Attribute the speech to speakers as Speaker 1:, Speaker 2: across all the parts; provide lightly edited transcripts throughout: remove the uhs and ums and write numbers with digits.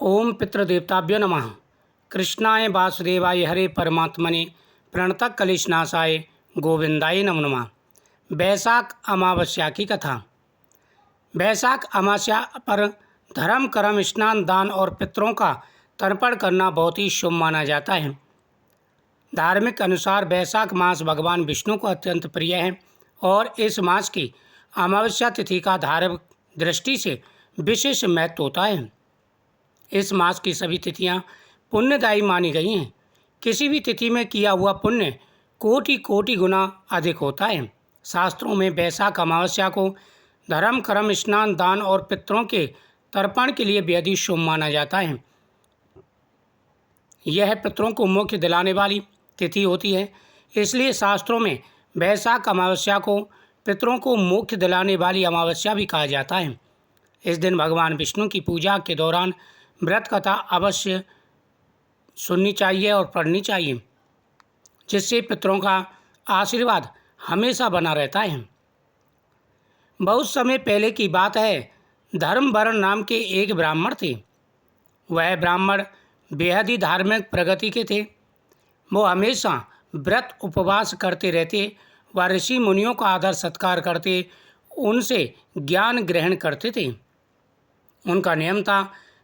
Speaker 1: ओम पितृदेवताभ्यो नमः। कृष्णाय वासुदेवाय हरे परमात्मने प्रणतः कलिशनाशाय गोविंदाय नमो नमः। वैशाख अमावस्या की कथा। वैशाख अमावस्या पर धर्म कर्म स्नान दान और पितरों का तर्पण करना बहुत ही शुभ माना जाता है। धार्मिक अनुसार वैशाख मास भगवान विष्णु को अत्यंत प्रिय है और इस मास की अमावस्या तिथि का धार्मिक दृष्टि से विशेष महत्व होता है। इस मास की सभी तिथियां पुण्यदायी मानी गई हैं। किसी भी तिथि में किया हुआ पुण्य कोटि कोटि गुना अधिक होता है। शास्त्रों में वैशाख अमावस्या को धर्म कर्म स्नान दान और पितरों के तर्पण के लिए बेहद ही शुभ माना जाता है। यह पितरों को मोक्ष दिलाने वाली तिथि होती है, इसलिए शास्त्रों में वैशाख अमावस्या को पितरों को मोक्ष दिलाने वाली अमावस्या भी कहा जाता है। इस दिन भगवान विष्णु की पूजा के दौरान व्रत कथा अवश्य सुननी चाहिए और पढ़नी चाहिए, जिससे पितरों का आशीर्वाद हमेशा बना रहता है। बहुत समय पहले की बात है, धर्मवर्ण नाम के एक ब्राह्मण थे। वह ब्राह्मण बेहद ही धार्मिक प्रगति के थे। वो हमेशा व्रत उपवास करते रहते, व ऋषि मुनियों का आदर सत्कार करते, उनसे ज्ञान ग्रहण करते थे। उनका नियम था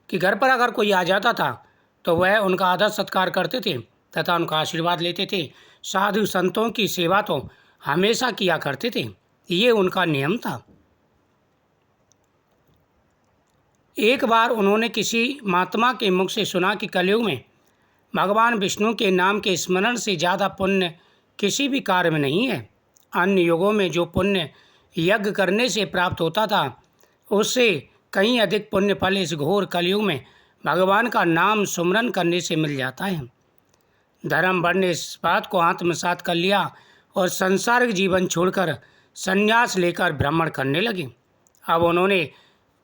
Speaker 1: कि घर पर अगर कोई आ जाता था तो वह उनका आदर सत्कार करते थे तथा उनका आशीर्वाद लेते थे। साधु संतों की सेवा तो हमेशा किया करते थे, ये उनका नियम था। एक बार उन्होंने किसी महात्मा के मुख से सुना कि कलयुग में भगवान विष्णु के नाम के स्मरण से ज़्यादा पुण्य किसी भी कार्य में नहीं है। अन्य युगों में जो पुण्य यज्ञ करने से प्राप्त होता था, उससे कहीं अधिक पुण्य फल इस घोर कलयुग में भगवान का नाम सुमरन करने से मिल जाता है। धर्मवर्ण ने इस बात को आत्मसात कर लिया और संसारिक जीवन छोड़कर संन्यास लेकर भ्रमण करने लगे। अब उन्होंने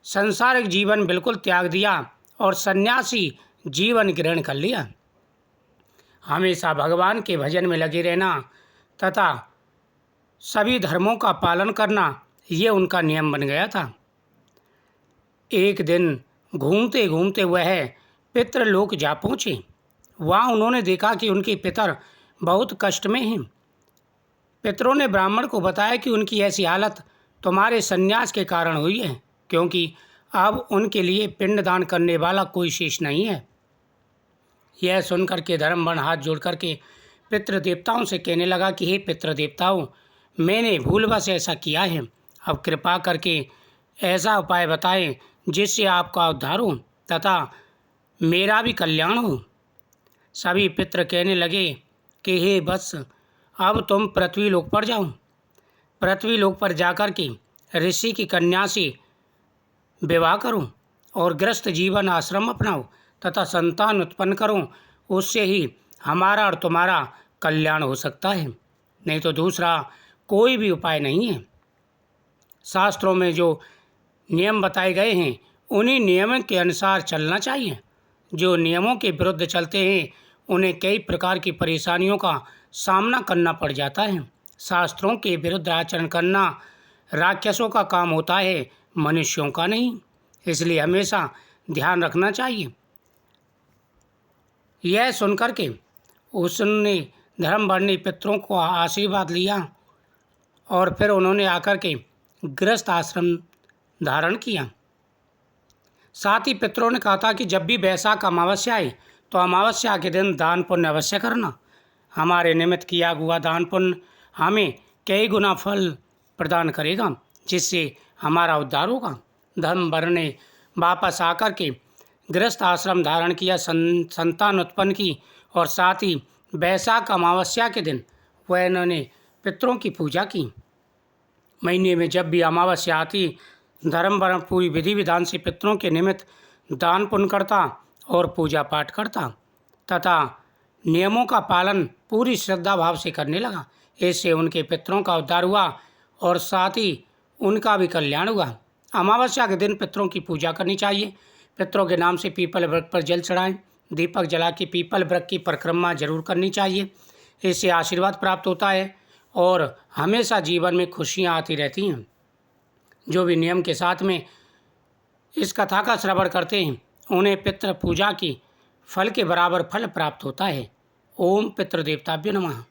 Speaker 1: संसारिक जीवन बिल्कुल त्याग दिया और सन्यासी जीवन ग्रहण कर लिया। हमेशा भगवान के भजन में लगे रहना तथा सभी धर्मों का पालन करना, ये उनका नियम बन गया था। एक दिन घूमते घूमते वह पितृलोक जा पहुँचे। वहाँ उन्होंने देखा कि उनके पितर बहुत कष्ट में हैं। पितरों ने ब्राह्मण को बताया कि उनकी ऐसी हालत तुम्हारे संन्यास के कारण हुई है, क्योंकि अब उनके लिए पिंडदान करने वाला कोई शेष नहीं है। यह सुनकर के धर्मवर्ण हाथ जोड़ करके पितृदेवताओं से कहने लगा कि हे पितृदेवताओं, मैंने भूलवश ऐसा किया है। अब कृपा करके ऐसा उपाय बताएं जिससे आपका उद्धार हो तथा मेरा भी कल्याण हो। सभी पितृ कहने लगे कि हे वत्स, अब तुम पृथ्वी लोक पर जाओ। पृथ्वी लोक पर जाकर के ऋषि की कन्या से विवाह करो और गृहस्थ जीवन आश्रम अपनाओ तथा संतान उत्पन्न करो। उससे ही हमारा और तुम्हारा कल्याण हो सकता है, नहीं तो दूसरा कोई भी उपाय नहीं है। शास्त्रों में जो नियम बताए गए हैं, उन्हीं नियमों के अनुसार चलना चाहिए। जो नियमों के विरुद्ध चलते हैं, उन्हें कई प्रकार की परेशानियों का सामना करना पड़ जाता है। शास्त्रों के विरुद्ध आचरण करना राक्षसों का काम होता है, मनुष्यों का नहीं। इसलिए हमेशा ध्यान रखना चाहिए। यह सुनकर के उसने धर्मवर्णी पितरों को आशीर्वाद लिया और फिर उन्होंने आकर के गृहस्थ आश्रम धारण किया। साथ ही पितरों ने कहा था कि जब भी वैशाख अमावस्या आए तो अमावस्या के दिन दान पुण्य अवश्य करना। हमारे निमित्त किया हुआ दान पुण्य हमें कई गुना फल प्रदान करेगा, जिससे हमारा उद्धार होगा। धर्मवर्ण ने वापस आकर के गृहस्थ आश्रम धारण किया, संतान उत्पन्न की और साथ ही वैशाख अमावस्या के दिन वह इन्होंने पितरों की पूजा की। महीने में जब भी अमावस्या आती, धर्मवर्ण पूरी विधि विधान से पितरों के निमित्त दान पुण्य करता और पूजा पाठ करता तथा नियमों का पालन पूरी श्रद्धा भाव से करने लगा। इससे उनके पितरों का उद्धार हुआ और साथ ही उनका भी कल्याण हुआ। अमावस्या के दिन पितरों की पूजा करनी चाहिए। पितरों के नाम से पीपल वृक्ष पर जल चढ़ाएं, दीपक जला के पीपल वृक्ष की परिक्रमा जरूर करनी चाहिए। इससे आशीर्वाद प्राप्त होता है और हमेशा जीवन में खुशियाँ आती रहती हैं। जो भी नियम के साथ में इस कथा का श्रवण करते हैं उन्हें पितृ पूजा की फल के बराबर फल प्राप्त होता है। ओम पितृदेवताभ्यो नमः।